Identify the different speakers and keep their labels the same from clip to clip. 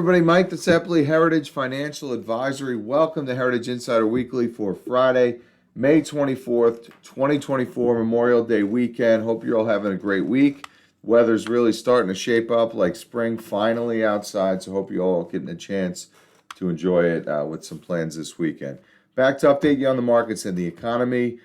Speaker 1: everybody. Mike DeCepoli, Heritage Financial Advisory. Welcome to Heritage Insider Weekly for Friday, May 24th, 2024, Memorial Day weekend. Hope you're all having a great week. Weather's really starting to shape up like spring finally outside, so hope you all getting a chance to enjoy it with some plans this weekend. Back to update you on the markets and the economy,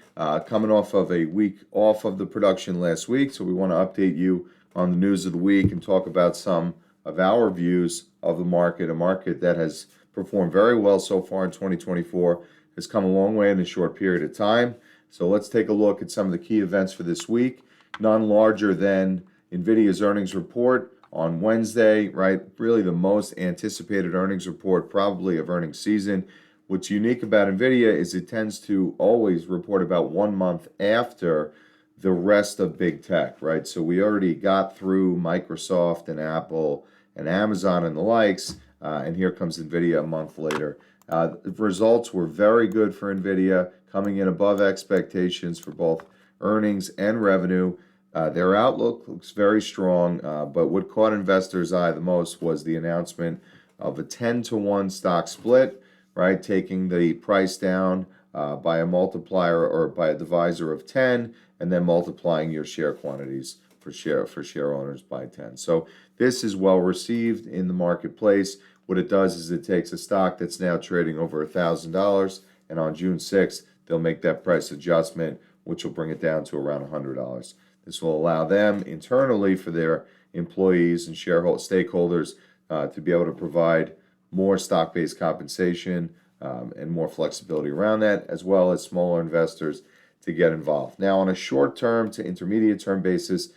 Speaker 1: coming off of a week off of the production last week, so we want to update you on the news of the week and talk about some of our views of the market, a market that has performed very well so far in 2024, has come a long way in a short period of time. So let's take a look at some of the key events for this week. None larger than NVIDIA's earnings report on Wednesday, right? Really the most anticipated earnings report probably of earnings season. What's unique about NVIDIA is it tends to always report about 1 month after the rest of big tech, right? So we already got through Microsoft and Apple and Amazon and the likes, and here comes NVIDIA a month later. The results were very good for NVIDIA, coming in above expectations for both earnings and revenue. Their outlook looks very strong, but what caught investors' eye the most was the announcement of a 10-to-1 stock split, right? Taking the price down by a multiplier or by a divisor of 10, and then multiplying your share quantities for share owners by 10. So this is well received in the marketplace. What it does is it takes a stock that's now trading over $1,000, and on June 6th, they'll make that price adjustment, which will bring it down to around $100. This will allow them internally for their employees and stakeholders to be able to provide more stock-based compensation and more flexibility around that, as well as smaller investors to get involved. Now, on a short-term to intermediate-term basis,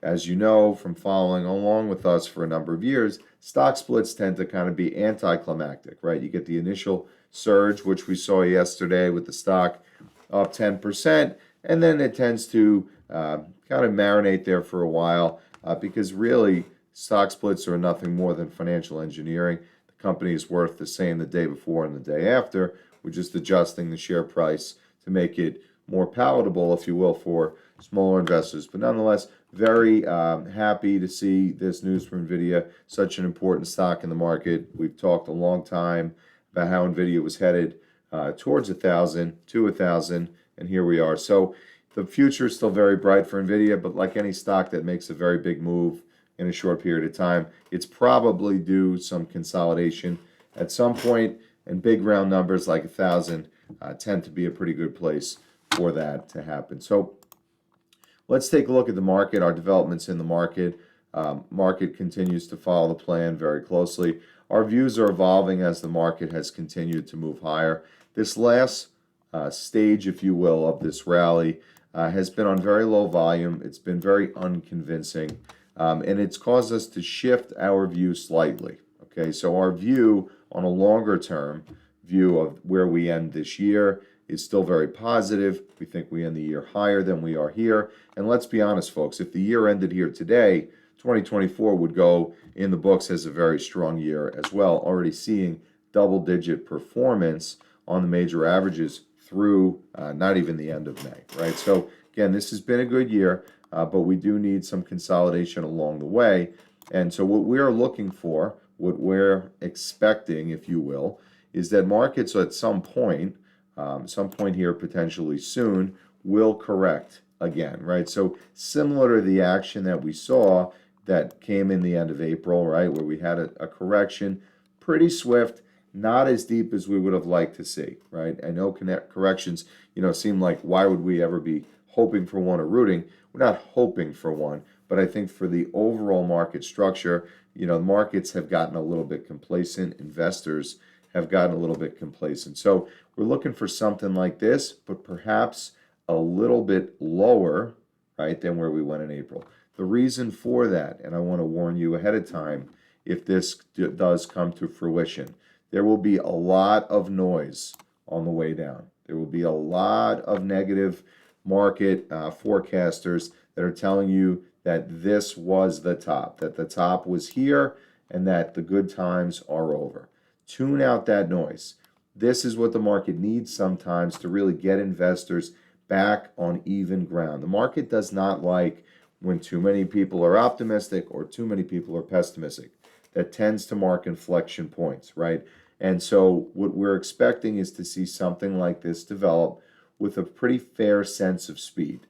Speaker 1: as you know from following along with us for a number of years, stock splits tend to kind of be anticlimactic, right? You get the initial surge, which we saw yesterday with the stock up 10%, and then it tends to kind of marinate there for a while because really stock splits are nothing more than financial engineering. The company is worth the same the day before and the day after. We're just adjusting the share price to make it more palatable, if you will, for smaller investors. But nonetheless, very happy to see this news from NVIDIA, such an important stock in the market. We've talked a long time about how NVIDIA was headed towards 1,000, to 1,000, and here we are. So the future is still very bright for NVIDIA, but like any stock that makes a very big move in a short period of time, it's probably due some consolidation at some point, and big round numbers like 1,000 tend to be a pretty good place for that to happen. So let's take a look at the market, our developments in the market. Market continues to follow the plan very closely. Our views are evolving as the market has continued to move higher. This last stage, if you will, of this rally has been on very low volume. It's been very unconvincing, and it's caused us to shift our view slightly. Okay, so our view on a longer term view of where we end this year is still very positive. We think we end the year higher than we are here. And let's be honest, folks, if the year ended here today, 2024 would go in the books as a very strong year as well, already seeing double-digit performance on the major averages through not even the end of May, right? So again, this has been a good year, but we do need some consolidation along the way. And so what we're looking for, what we're expecting, if you will, is that markets at some point here potentially soon, will correct again, right? So similar to the action that we saw that came in the end of April, right, where we had a correction, pretty swift, not as deep as we would have liked to see, right? I know corrections, seem like why would we ever be hoping for one or rooting? We're not hoping for one, but I think for the overall market structure, markets have gotten a little bit complacent, investors have gotten a little bit complacent. So we're looking for something like this, but perhaps a little bit lower, right, than where we went in April. The reason for that, and I want to warn you ahead of time, if this does come to fruition, there will be a lot of noise on the way down. There will be a lot of negative market forecasters that are telling you that this was the top, that the top was here, and that the good times are over. Tune out that noise. This is what the market needs sometimes to really get investors back on even ground. The market does not like when too many people are optimistic or too many people are pessimistic. that tends to mark inflection points, right? And so what we're expecting is to see something like this develop with a pretty fair sense of speed.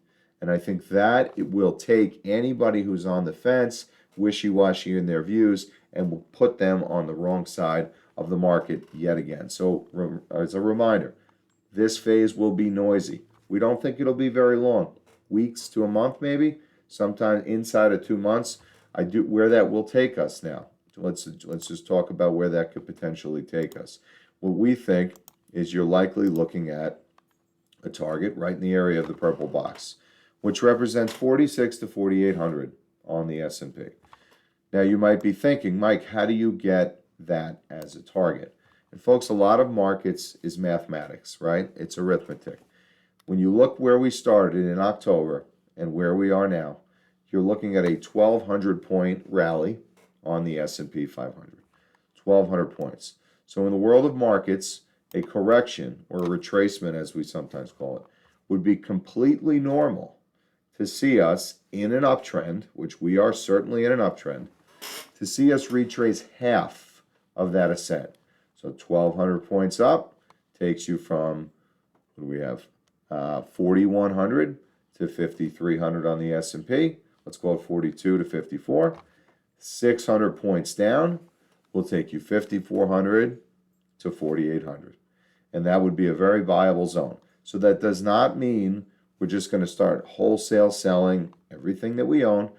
Speaker 1: And I think that it will take anybody who's on the fence, wishy-washy in their views, and will put them on the wrong side of the market yet again. So as a reminder, this phase will be noisy. We don't think it'll be very long, weeks to a month maybe, sometime inside of 2 months. Where that will take us now. Let's just talk about where that could potentially take us. What we think is you're likely looking at a target right in the area of the purple box, which represents 46 to 4,800 on the S&P. Now you might be thinking, Mike, how do you get that as a target? And folks, a lot of markets is mathematics, right? It's arithmetic. When you look where we started in October and where we are now, you're looking at a 1,200 point rally on the S&P 500. 1,200 points. So in the world of markets, a correction, or a retracement as we sometimes call it, would be completely normal to see us in an uptrend, which we are certainly in an uptrend, to see us retrace half of that ascent. So 1,200 points up takes you from, what do we have, 4,100 to 5,300 on the S&P. Let's call it 42 to 54. 600 points down will take you 5,400 to 4,800. And that would be a very viable zone. So that does not mean we're just going to start wholesale selling everything that we own.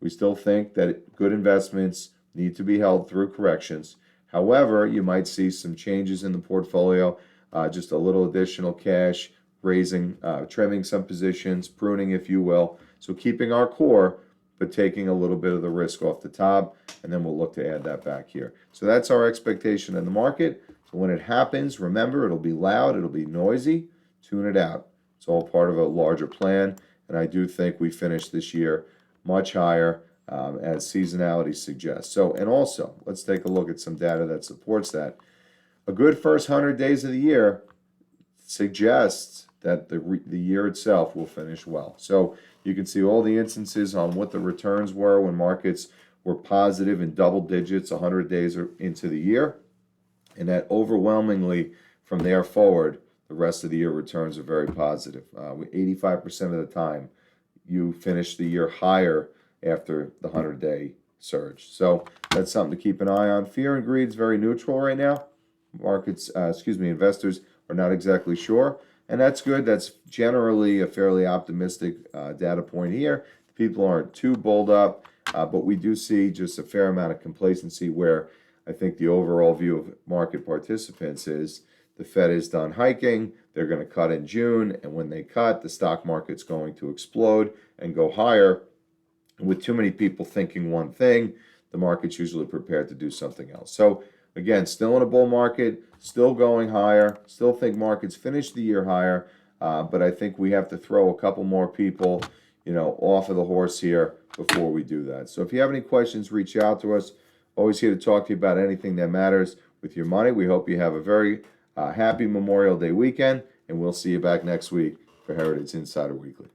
Speaker 1: We still think that good investments need to be held through corrections. However, you might see some changes in the portfolio, just a little additional cash, trimming some positions, pruning, if you will. So keeping our core, but taking a little bit of the risk off the top, and then we'll look to add that back here. So that's our expectation in the market. So when it happens, remember, it'll be loud, it'll be noisy, tune it out. It's all part of a larger plan, and I do think we finish this year much higher as seasonality suggests. So, and also, let's take a look at some data that supports that. A good first 100 days of the year suggests that the year itself will finish well. So you can see all the instances on what the returns were when markets were positive in double digits 100 days into the year. And that overwhelmingly from there forward, the rest of the year returns are very positive. 85% of the time, you finish the year higher after the 100-day surge. So that's something to keep an eye on. Fear and greed is very neutral right now. Investors are not exactly sure. And that's good. That's generally a fairly optimistic data point here. People aren't too bulled up, but we do see just a fair amount of complacency where I think the overall view of market participants is the Fed is done hiking. They're going to cut in June. And when they cut, the stock market's going to explode and go higher. And with too many people thinking one thing, the market's usually prepared to do something else. So again, still in a bull market, still going higher, still think markets finish the year higher, but I think we have to throw a couple more people, off of the horse here before we do that. So if you have any questions, reach out to us. Always here to talk to you about anything that matters with your money. We hope you have a very happy Memorial Day weekend, and we'll see you back next week for Heritage Insider Weekly.